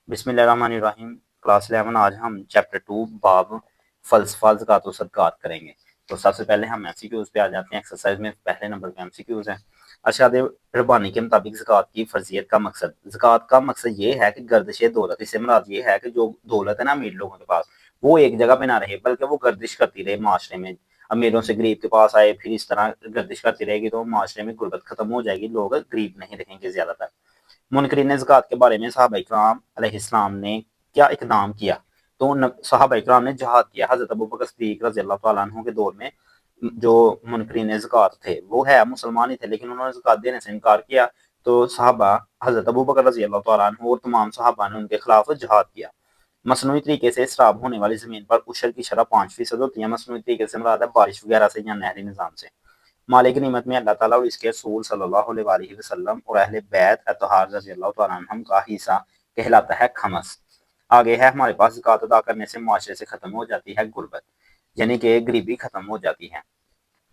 बिस्मिल्लाहिर्रहमानिर्रहीम। क्लास 11 आज हम चैप्टर 2 बाब फ़लसफ़ा ज़कात व सदक़ात करेंगे। तो सबसे पहले हम एमसीक्यूज़ पे आ जाते हैं। एक्सरसाइज में पहले नंबर पे एमसीक्यूज़ हैं। अरशाद रब्बानी के मुताबिक ज़कात की फ़र्ज़ियत का मकसद, ज़कात का मकसद ये है कि गर्दिश दौलत, इससे मुराद ये है कि जो दौलत है ना अमीर लोगों के पास, वो एक जगह पे ना रहे बल्कि वो गर्दिश करती रहे माशरे में। अमीरों से गरीब के पास आए, फिर इस तरह गर्दिश करती रहेगी तो माशरे में गुर्बत खत्म हो जाएगी, लोग गरीब नहीं रहेंगे ज़्यादातर। मुनकरीन ज़कात के बारे में सहाबा इकराम अलैहिस्सलाम ने क्या इक़दाम किया? तो सहाबा इकराम ने जहाद किया। हज़रत अबू बकर सिद्दीक़ रज़ी अल्लाह तआला अन्हु के दौर में जो मुनकरीन ज़कात थे वो है मुसलमान ही थे, लेकिन उन्होंने ज़कात देने से इनकार किया। तो सहाबा हज़रत अबू बकर रज़ी अल्लाह तआला अन्हु और तमाम सहाबा ने उनके खिलाफ जहाद किया। मसनूई तरीके से इसराब होने वाली ज़मीन पर उशर की शरह 5% होती है। मसनूई तरीके से मुराद है बारिश वगैरह से या नहरी निज़ाम से। माले की निमत में अल्लाह ताला और इसके रसूल सल्लल्लाहु अलैहि वसल्लम और अहले बैत अतहार रज़ी अल्लाह तआला अन्हुम का हिस्सा कहलाता है खमस। आगे है हमारे पास ज़कात अदा करने से मुआशरे से खत्म हो जाती है गुर्बत, यानी कि गरीबी खत्म हो जाती है।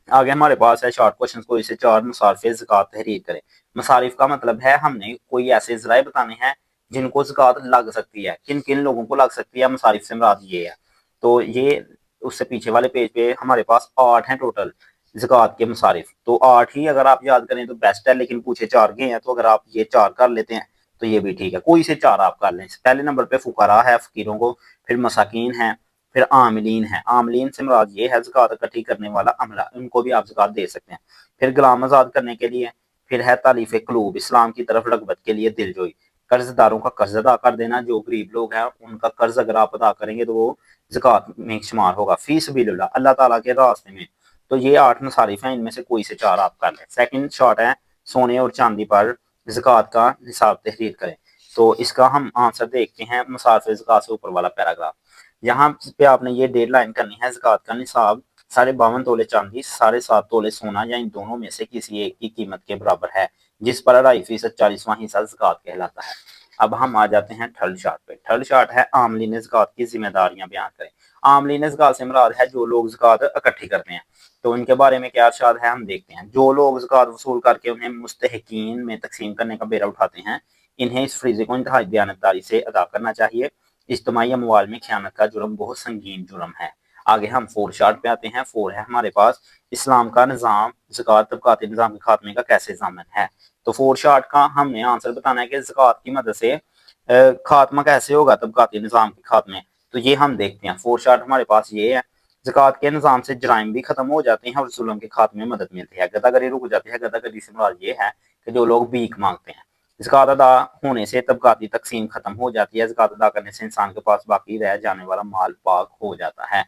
आगे हमारे पास है शॉर्ट क्वेश्चन, को इसे चार मुसारफ ज़कात तहरीर करें। मसारिफ का मतलब है हमने कोई ऐसे ज़राए बताने हैं जिनको ज़कात लग सकती है। किन किन लोगों को लग सकती है, मसारिफ से मुराद ये है। तो ये उससे पीछे वाले पेज पे हमारे पास 8 हैं टोटल ज़कात के मसारिफ। तो 8 ही अगर आप याद करें तो बेस्ट है, लेकिन पूछे 4 के हैं, तो अगर आप ये 4 कर लेते हैं तो ये भी ठीक है। कोई से 4 आप कर लें। पहले नंबर पे फुकरा है, फ़कीरों को, फिर मसाकीन है, फिर आमिलीन है। आमिलीन से मुराद ये है ज़कात इकट्ठी करने वाला अमला, उनको भी आप ज़कात दे सकते हैं। फिर गुलाम आज़ाद करने के लिए, फिर है तालीफ़ क़ुलूब, इस्लाम की तरफ रग़बत के लिए दिलजोई, कर्ज़दारों का कर्ज़ अदा कर देना, जो गरीब लोग हैं उनका कर्ज़ अगर आप अदा करेंगे तो वो ज़कात में शुमार होगा। फ़ी सबीलिल्लाह, अल्लाह ताला के रास्ते में। तो ये 8 मसारिफ हैं, इनमें से कोई से 4 आप कर लें। सेकंड शॉर्ट है सोने और चांदी पर ज़कात का निसाब तहरीर करें। तो इसका हम आंसर देखते हैं मसारिफ ज़कात से ऊपर वाला पैराग्राफ। यहाँ पे आपने ये डेढ़ लाइन करनी है। ज़कात का निसाब 52.5 तोले चांदी, 7.5 तोले सोना या इन दोनों में से किसी एक की कीमत के बराबर है, जिस पर 2.5% 40वां हिस्सा ज़कात कहलाता है। अब हम आ जाते हैं थर्ड शार्ट पे। थर्ड शार्ट है आमलीन ज़कात की जिम्मेदारियां बयान करें। आमलीन ज़कात से मुराद है जो लोग ज़कात इकट्ठी करते हैं। तो इनके बारे में क्या इरशाद है हम देखते हैं। जो लोग ज़कात वसूल करके उन्हें मुस्तहिकीन में तकसीम करने का बेरा उठाते हैं, इन्हें इस फरीज़े को इंतहाई दयानतदारी से अदा करना चाहिए। इज्तिमाई अमवाल में खयानत का जुर्म बहुत संगीन जुर्म है। आगे हम 4 शार्ट पे आते हैं। 4 है हमारे पास इस्लाम का निज़ाम ज़कात तबक़ाती निज़ाम के खात्मे का कैसे ज़ामिन है। तो 4 शार्ट का हमने आंसर बताना है कि ज़कात की मदद से खात्मा कैसे होगा तबक़ाती निज़ाम के खात्मे। तो ये हम देखते हैं। 4 शार्ट हमारे पास ये है। ज़कात के निज़ाम से जराइम भी खत्म हो जाते हैं और जुल्म के खात्मे में मदद मिलती है। गदागरी रुक जाती है। गदागरी से मुराद ये है कि जो लोग भीख मांगते हैं। ज़कात अदा होने से तबक़ाती तक़सीम खत्म हो जाती है। ज़कात अदा करने से इंसान के पास बाकी रह जाने वाला माल पाक हो जाता है।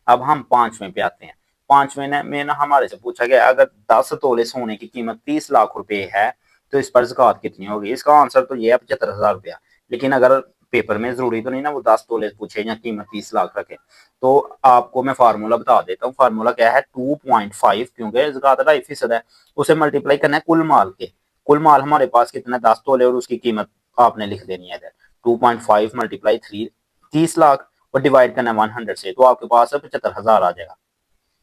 अब हम 5वें पे आते हैं। 5वें में ना हमारे से पूछा गया अगर 10 तोले सोने की कीमत 30 लाख रुपए है तो इस पर ज़कात कितनी होगी। इसका आंसर तो ये है 75,000 रुपया। लेकिन अगर पेपर में ज़रूरी तो नहीं ना वो 10 तोले पूछे या कीमत 30 लाख रखे। तो आपको मैं फार्मूला बता देता हूँ। फार्मूला क्या है 2.5, क्योंकि ज़कात 2.5% है, उसे मल्टीप्लाई करना है कुल माल के। कुल माल हमारे पास कितना 10 तोले और उसकी कीमत आपने लिख देनी है इधर 2.5 मल्टीप्लाई 3 30 लाख और डिवाइड करना है 100 से, तो आपके पास 75,000 आ जाएगा।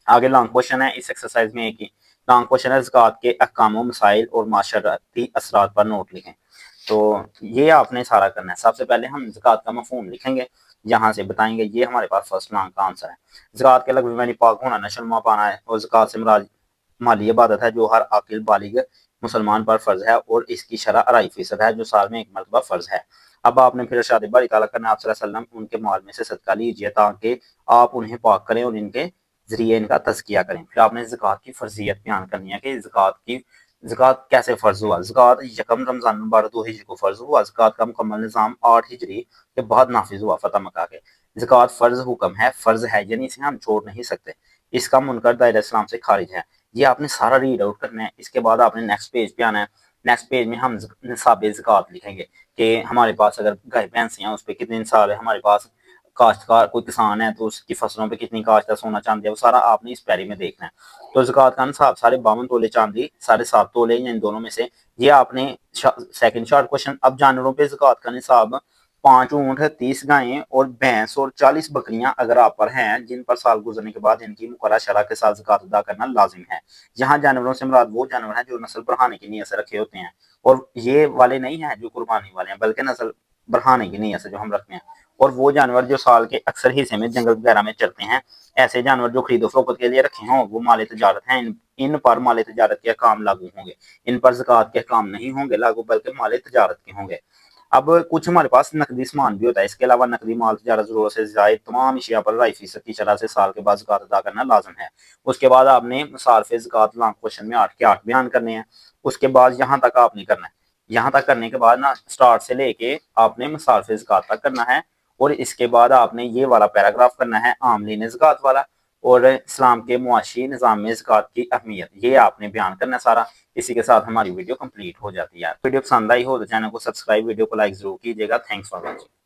आगे लॉन्ग क्वेश्चन है इस एक्सरसाइज में। एक ही लॉन्ग क्वेश्चन है ज़कात के अहकाम मसाइल और माशरती असरात पर नोट लिखें। तो ये आपने सारा करना है। सबसे पहले हम ज़कात का मफ़हूम लिखेंगे, यहाँ से बताएंगे। ये हमारे पास फर्स्ट लॉन्ग का आंसर है। ज़कात के लफ्ज़ में पाक होना, नशो पाना है और ज़कात से मुराद माली इबादत है जो हर आकिल बालिग मुसलमान पर फ़र्ज है और इसकी शरह 2.5% है जो साल में एक मरतबा फ़र्ज है। अब आपने फिर इरशाद बारी ताला करना, आप सल्लल्लाहु अलैहि वसल्लम उनके माल में से सदका लीजिए ताकि आप उन्हें पाक करें और इनके ज़रिए इनका तज़किया करें। फिर आपने ज़कात की फ़र्ज़ियत बयान करनी है कि ज़कात कैसे फ़र्ज़ हुआ। ज़कात यकम रमज़ान मुबारक 2 हिजरी को फ़र्ज़ हुआ। ज़कात का मुकम्मल निज़ाम 8 हिजरी के बाद नाफिज़ हुआ फ़तह मक्का के। ज़कात फ़र्ज़ हुक्म है, फ़र्ज़ है, यानी इसे हम छोड़ नहीं सकते। इसका मुनकर दायरा इस्लाम से खारिज है। ये आपने सारा रीड आउट करना है। इसके बाद आपने नेक्स्ट पेज पे आना है। नेक्स्ट पेज में हम निसाब ज़कात लिखेंगे कि हमारे पास अगर गाय भैंस हैं उस पे कितने निसाब है, हमारे पास काश्तकार कोई किसान है तो उसकी फसलों पे कितनी काश्त है, सोना चांदी है, वो सारा आपने इस पैरी में देखना है। तो ज़कात का निसाब 52.5 तोले चांदी, 7.5 तोले या इन दोनों में से। ये आपने सेकंड शॉर्ट क्वेश्चन। अब जानवरों पे ज़कात का निसाब 5 ऊँट, 30 गायें और भैंस और 40 बकरियां अगर आप पर हैं जिन पर साल गुजरने के बाद इनकी मुकर्रर शरह के साथ ज़कात अदा करना लाजिम है। यहाँ जानवरों से मुराद वो जानवर हैं जो नस्ल बढ़ाने की नीयत से रखे होते हैं और ये वाले नहीं हैं जो कुर्बानी वाले हैं, बल्कि नस्ल बढ़ाने की नीयत से जो हम रखते हैं। और वो जानवर जो साल के अक्सर हिस्से में जंगल वगैरह में चलते हैं, ऐसे जानवर जो खरीदो फरोख्त के लिए रखे हों, वो माल तजारत हैं, इन पर माल तजारत के अहकाम लागू होंगे। इन पर ज़कात के अहकाम नहीं होंगे लागू, बल्कि माल तजारत के होंगे। अब कुछ हमारे पास नकदी सामान भी होता है, इसके अलावा नकदी माल तजारत ज़रूरत से ज़ायद तमाम अशिया पर 2.5% की शरह से साल के बाद ज़कात अदा करना लाज़िम है। उसके बाद आपने सार्फ़ ज़कात क्वेश्चन में 8 के 8 बयान करने हैं। उसके बाद यहाँ तक आपने करना है। यहाँ तक करने के बाद ना स्टार्ट से लेके आपने सार्फ़ ज़कात तक करना है, और इसके बाद आपने ये वाला पैराग्राफ करना है आमलीन ज़कात वाला, और इस्लाम के मुआशी निज़ाम में ज़कात की अहमियत, ये आपने बयान करना है सारा। इसी के साथ हमारी वीडियो कंप्लीट हो जाती है। वीडियो पसंद आई हो तो चैनल को सब्सक्राइब, वीडियो को लाइक जरूर कीजिएगा। Thanks for watching.